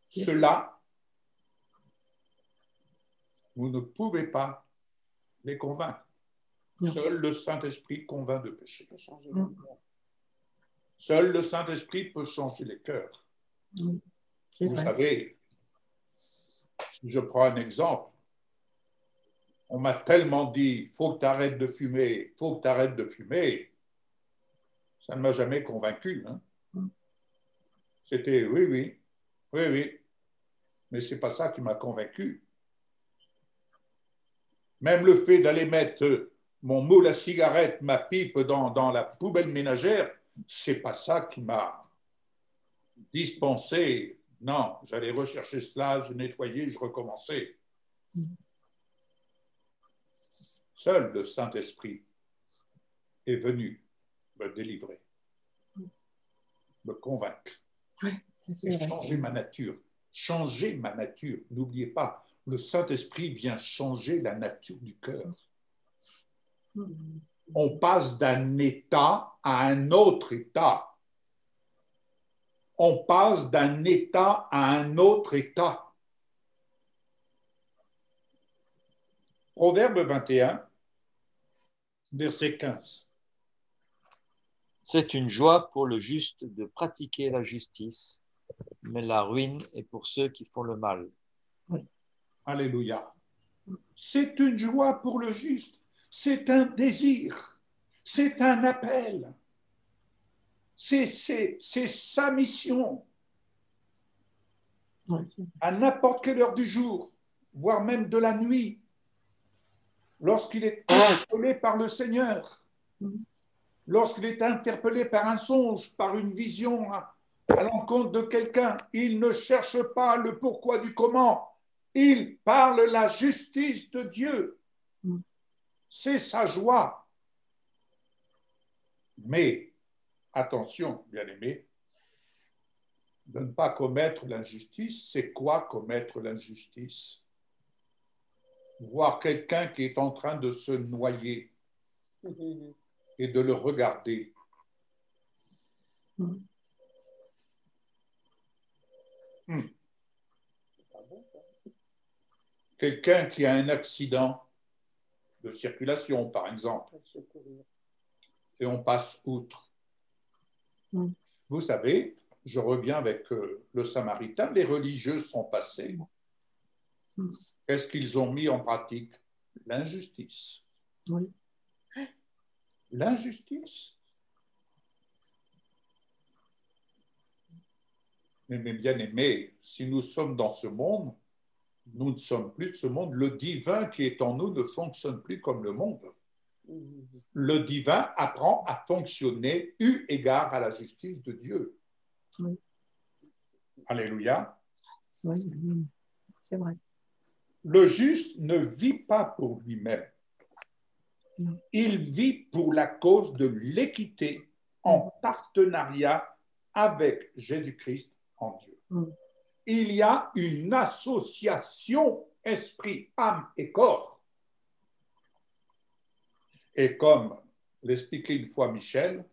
Ceux-là, vous ne pouvez pas les convaincre. Seul le Saint-Esprit convainc de péché. Seul le Saint-Esprit peut changer les cœurs. Vous savez, si je prends un exemple, on m'a tellement dit, il faut que tu arrêtes de fumer, il faut que tu arrêtes de fumer. Ça ne m'a jamais convaincu. Hein. C'était oui, oui, oui, oui. Mais ce n'est pas ça qui m'a convaincu. Même le fait d'aller mettre mon moule à cigarette, ma pipe dans la poubelle ménagère, ce n'est pas ça qui m'a dispensé. Non, j'allais rechercher cela, je nettoyais, je recommençais. Seul le Saint-Esprit est venu me délivrer, me convaincre, et changer ma nature. Changer ma nature. N'oubliez pas, le Saint-Esprit vient changer la nature du cœur. On passe d'un état à un autre état. On passe d'un état à un autre état. Proverbe 21, verset 15. C'est une joie pour le juste de pratiquer la justice, mais la ruine est pour ceux qui font le mal. Alléluia. C'est une joie pour le juste. C'est un désir. C'est un appel. C'est sa mission. À n'importe quelle heure du jour, voire même de la nuit, lorsqu'il est interpellé par le Seigneur, lorsqu'il est interpellé par un songe, par une vision à l'encontre de quelqu'un, il ne cherche pas le pourquoi du comment. Il parle la justice de Dieu. C'est sa joie. Mais, attention, bien-aimés, de ne pas commettre l'injustice. C'est quoi commettre l'injustice? voir quelqu'un qui est en train de se noyer et de le regarder. Quelqu'un qui a un accident de circulation, par exemple, et on passe outre. Vous savez, je reviens avec le Samaritain, les religieux sont passés. Qu'est-ce qu'ils ont mis en pratique? L'injustice. Oui. L'injustice. Mais bien aimés, si nous sommes dans ce monde, nous ne sommes plus de ce monde. Le divin qui est en nous ne fonctionne plus comme le monde. Le divin apprend à fonctionner eu égard à la justice de Dieu. Oui. Alléluia. Oui, c'est vrai. Le juste ne vit pas pour lui-même. Non. Il vit pour la cause de l'équité en partenariat avec Jésus-Christ en Dieu. Il y a une association esprit, âme et corps. Et comme l'expliquait une fois Michel,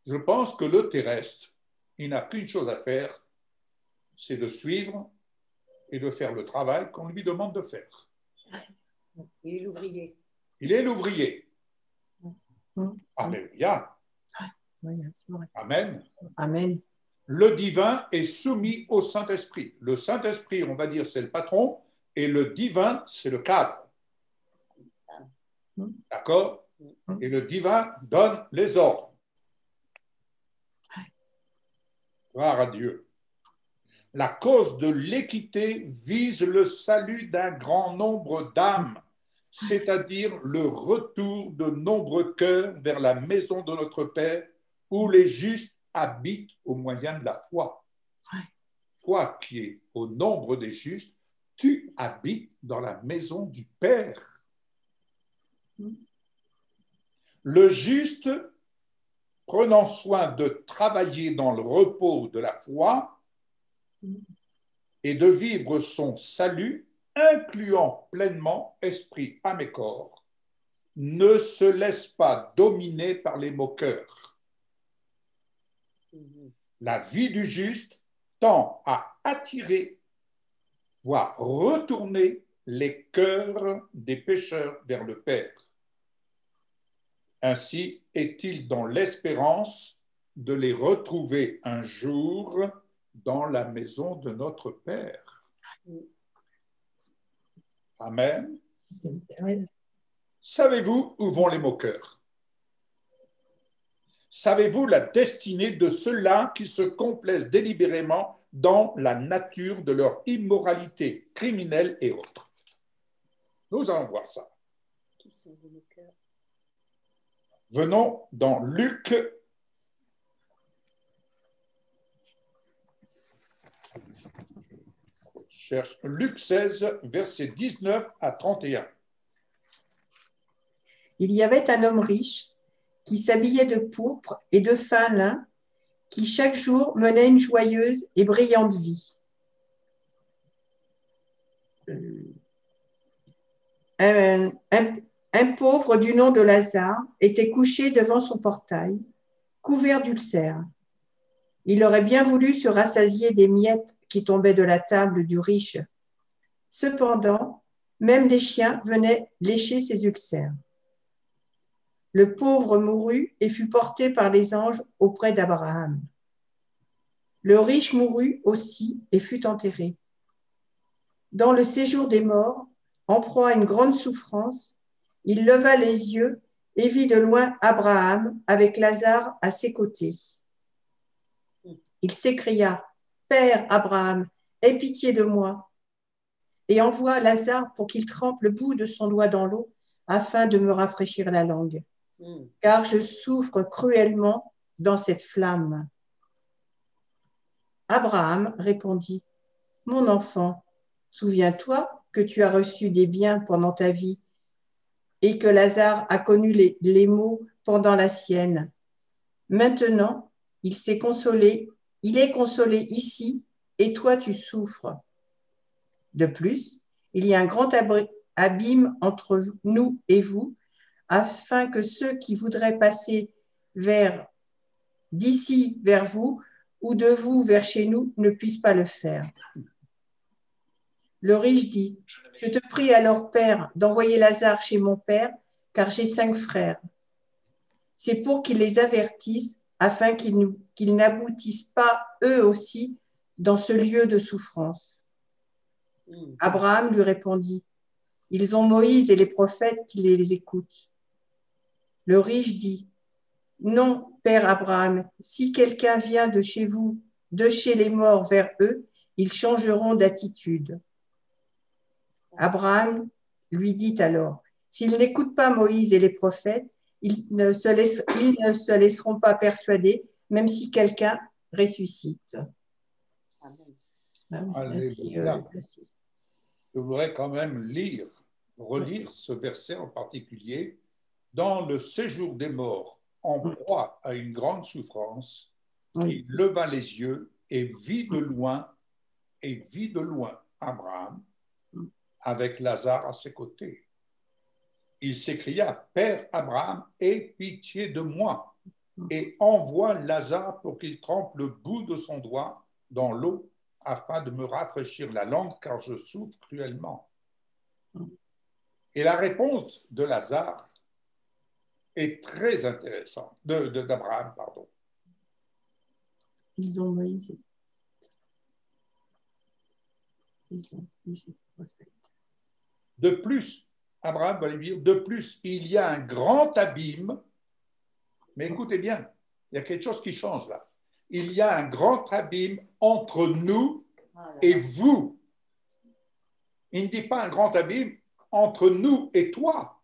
je pense que le terrestre, il n'a qu'une chose à faire, c'est de suivre et de faire le travail qu'on lui demande de faire. Il est l'ouvrier. Il est l'ouvrier. Alléluia. Oui, c'est vrai. Amen. Amen. Le divin est soumis au Saint-Esprit. Le Saint-Esprit, on va dire, c'est le patron, et le divin, c'est le cadre. D'accord? Et le divin donne les ordres. Gloire à Dieu. La cause de l'équité vise le salut d'un grand nombre d'âmes, c'est-à-dire le retour de nombreux cœurs vers la maison de notre Père, où les justes habitent au moyen de la foi. Toi qui es au nombre des justes, tu habites dans la maison du Père. Le juste, prenant soin de travailler dans le repos de la foi et de vivre son salut, incluant pleinement esprit, âme et corps, ne se laisse pas dominer par les moqueurs. La vie du juste tend à attirer, voire retourner les cœurs des pécheurs vers le Père. Ainsi est-il dans l'espérance de les retrouver un jour dans la maison de notre Père. Amen. Savez-vous où vont les moqueurs? Savez-vous la destinée de ceux-là qui se complaisent délibérément dans la nature de leur immoralité criminelle et autres? Nous allons voir ça. Qui sont les moqueurs? Venons dans Luc. Cherche Luc 16, versets 19 à 31. Il y avait un homme riche qui s'habillait de pourpre et de fin lin, qui chaque jour menait une joyeuse et brillante vie. Un pauvre du nom de Lazare était couché devant son portail, couvert d'ulcères. Il aurait bien voulu se rassasier des miettes qui tombaient de la table du riche. Cependant, même les chiens venaient lécher ses ulcères. Le pauvre mourut et fut porté par les anges auprès d'Abraham. Le riche mourut aussi et fut enterré. Dans le séjour des morts, en proie à une grande souffrance, il leva les yeux et vit de loin Abraham avec Lazare à ses côtés. Il s'écria, « Père Abraham, aie pitié de moi et envoie Lazare pour qu'il trempe le bout de son doigt dans l'eau afin de me rafraîchir la langue, car je souffre cruellement dans cette flamme. » Abraham répondit, « Mon enfant, souviens-toi que tu as reçu des biens pendant ta vie et que Lazare a connu les maux pendant la sienne. Maintenant, il est consolé ici et toi tu souffres. De plus, il y a un grand abîme entre nous et vous, afin que ceux qui voudraient passer d'ici vers vous ou de vous vers chez nous ne puissent pas le faire. » Le riche dit, « Je te prie alors, Père, d'envoyer Lazare chez mon père, car j'ai 5 frères. C'est pour qu'ils les avertissent, afin qu'ils n'aboutissent pas eux aussi dans ce lieu de souffrance. » Abraham lui répondit, « Ils ont Moïse et les prophètes qui les écoutent. » Le riche dit, « Non, Père Abraham, si quelqu'un vient de chez vous, de chez les morts vers eux, ils changeront d'attitude. » Abraham lui dit alors, « S'ils n'écoutent pas Moïse et les prophètes, ils ne se laisseront pas persuader, même si quelqu'un ressuscite. » Alléluia. Je voudrais quand même relire ce verset en particulier. Dans le séjour des morts, en proie à une grande souffrance, il leva les yeux et vit de loin Abraham avec Lazare à ses côtés. Il s'écria, « Père Abraham, aie pitié de moi et envoie Lazare pour qu'il trempe le bout de son doigt dans l'eau afin de me rafraîchir la langue car je souffre cruellement. » Et la réponse de Lazare est très intéressante, d'Abraham, pardon. Ils ont Moïse. De plus, Abraham va lui dire, de plus, il y a un grand abîme, mais écoutez bien, il y a quelque chose qui change là. Il y a un grand abîme entre nous et vous. Il ne dit pas un grand abîme entre nous et toi,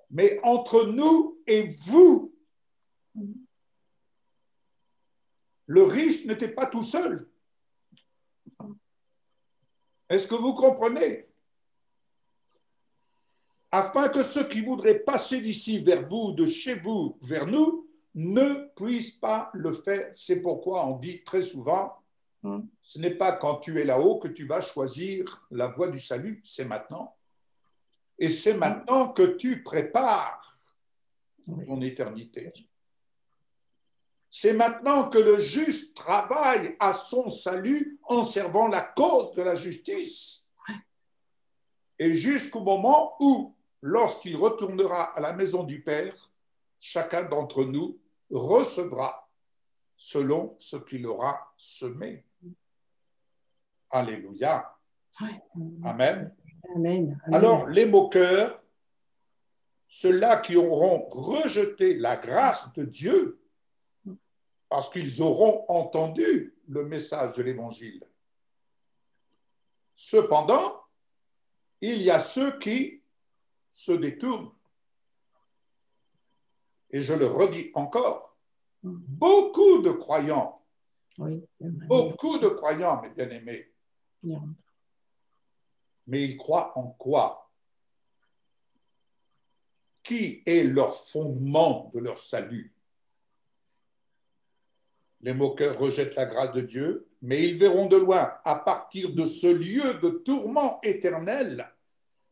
mais entre nous et vous. Le riche n'était pas tout seul. Est-ce que vous comprenez? Afin que ceux qui voudraient passer d'ici vers vous, de chez vous vers nous, ne puissent pas le faire. C'est pourquoi on dit très souvent, ce n'est pas quand tu es là-haut que tu vas choisir la voie du salut, c'est maintenant. Et c'est maintenant que tu prépares ton éternité. C'est maintenant que le juste travaille à son salut en servant la cause de la justice. Et jusqu'au moment où, lorsqu'il retournera à la maison du Père, chacun d'entre nous recevra selon ce qu'il aura semé. Alléluia. Amen. Amen. Alors, les moqueurs, ceux-là qui auront rejeté la grâce de Dieu, parce qu'ils auront entendu le message de l'Évangile. Cependant, il y a ceux qui se détournent. Et je le redis encore, beaucoup de croyants, mes bien-aimés, mais ils croient en quoi? Qui est leur fondement de leur salut? Les moqueurs rejettent la grâce de Dieu, mais ils verront de loin, à partir de ce lieu de tourment éternel,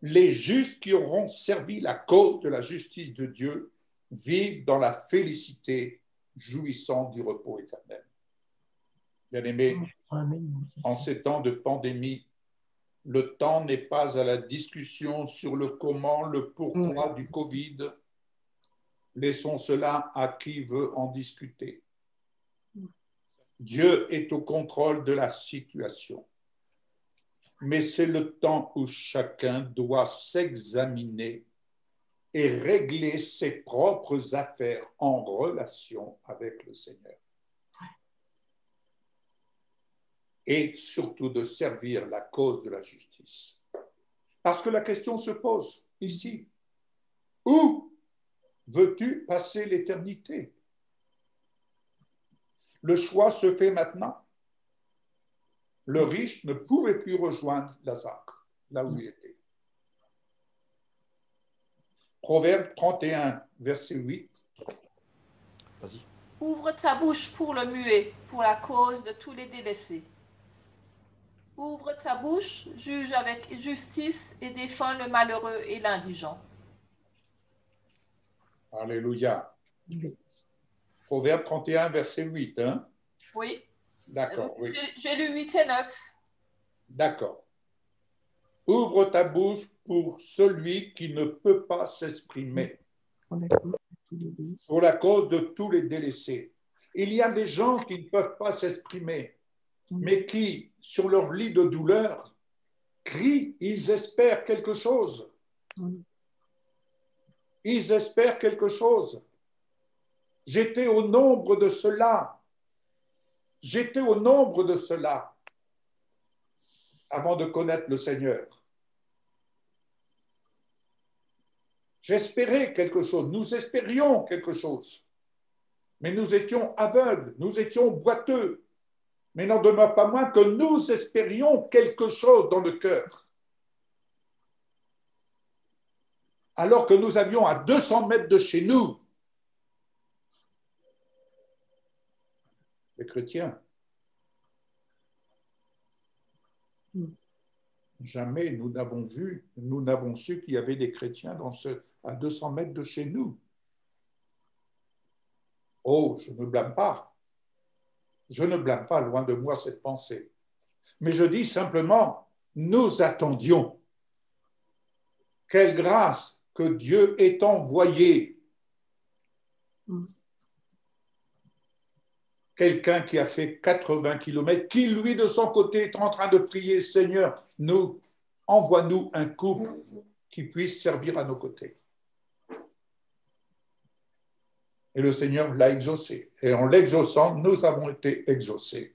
les justes qui auront servi la cause de la justice de Dieu vivent dans la félicité, jouissant du repos éternel. Bien-aimés, en ces temps de pandémie, le temps n'est pas à la discussion sur le comment, le pourquoi du Covid. Laissons cela à qui veut en discuter. Dieu est au contrôle de la situation. Mais c'est le temps où chacun doit s'examiner et régler ses propres affaires en relation avec le Seigneur. Et surtout de servir la cause de la justice. Parce que la question se pose ici. Où veux-tu passer l'éternité? Le choix se fait maintenant. Le riche ne pouvait plus rejoindre Lazare, là où il était. Proverbe 31, verset 8. Vas-y. Ouvre ta bouche pour le muet, pour la cause de tous les délaissés. Ouvre ta bouche, juge avec justice et défends le malheureux et l'indigent. Alléluia. Proverbe 31, verset 8. Hein? Oui. D'accord, oui. J'ai lu 8 et 9. D'accord. Ouvre ta bouche pour celui qui ne peut pas s'exprimer, pour la cause de tous les délaissés. Il y a des gens qui ne peuvent pas s'exprimer, mais qui, sur leur lit de douleur, crient, ils espèrent quelque chose. Ils espèrent quelque chose. J'étais au nombre de ceux-là. J'étais au nombre de ceux-là avant de connaître le Seigneur. J'espérais quelque chose, nous espérions quelque chose, mais nous étions aveugles, nous étions boiteux, mais n'en demeure pas moins que nous espérions quelque chose dans le cœur. Alors que nous avions à 200 mètres de chez nous les chrétiens. Jamais nous n'avons vu, nous n'avons su qu'il y avait des chrétiens à 200 mètres de chez nous. Oh, je ne blâme pas. Je ne blâme pas, loin de moi, cette pensée. Mais je dis simplement, nous attendions. Quelle grâce que Dieu ait envoyé quelqu'un qui a fait 80 kilomètres, qui, lui, de son côté, est en train de prier, Seigneur, envoie-nous un couple qui puisse servir à nos côtés. Et le Seigneur l'a exaucé. Et en l'exaucant, nous avons été exaucés.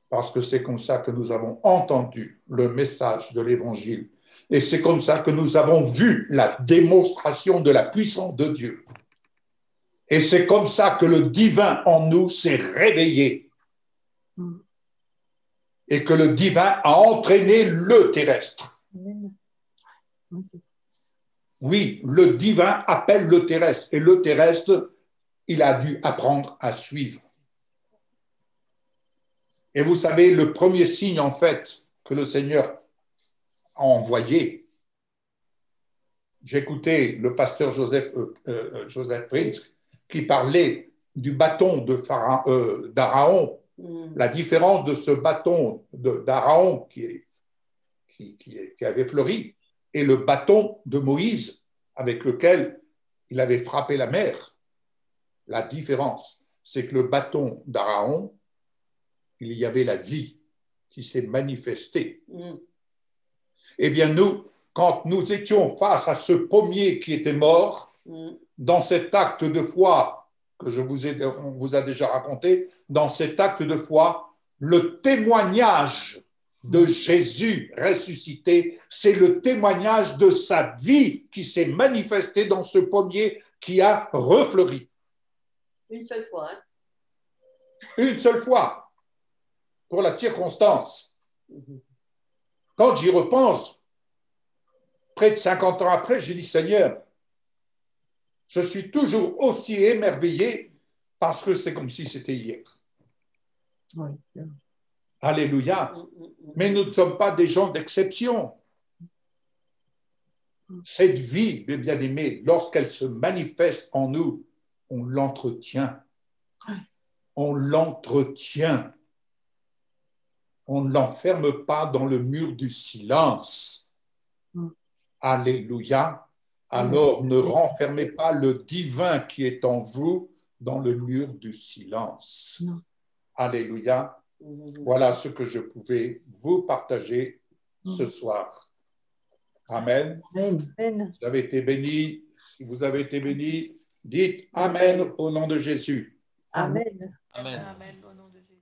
Parce que c'est comme ça que nous avons entendu le message de l'Évangile. Et c'est comme ça que nous avons vu la démonstration de la puissance de Dieu. Et c'est comme ça que le divin en nous s'est réveillé. Et que le divin a entraîné le terrestre. Oui, le divin appelle le terrestre. Et le terrestre, il a dû apprendre à suivre. Et vous savez, le premier signe, en fait, que le Seigneur a envoyé, j'écoutais le pasteur Joseph Prince qui parlait du bâton d'Aaron, la différence de ce bâton d'Aaron qui avait fleuri et le bâton de Moïse avec lequel il avait frappé la mer. La différence, c'est que le bâton d'Aaron, il y avait la vie qui s'est manifestée. Eh bien, nous, quand nous étions face à ce premier qui était mort, dans cet acte de foi que on vous a déjà raconté, dans cet acte de foi, le témoignage de Jésus ressuscité, c'est le témoignage de sa vie qui s'est manifesté dans ce pommier qui a refleuri. Une seule fois. Hein? Une seule fois, pour la circonstance. Quand j'y repense, près de 50 ans après, j'ai dit, Seigneur, je suis toujours aussi émerveillé parce que c'est comme si c'était hier. Oui. Alléluia. Mais nous ne sommes pas des gens d'exception. Cette vie, mes bien-aimés, lorsqu'elle se manifeste en nous, on l'entretient. On l'entretient. On ne l'enferme pas dans le mur du silence. Alléluia. Alors ne renfermez pas le divin qui est en vous dans le mur du silence. Alléluia. Voilà ce que je pouvais vous partager ce soir. Amen. Amen. Vous avez été bénis. Si vous avez été bénis, dites Amen au nom de Jésus. Amen. Amen. Amen au nom de Jésus.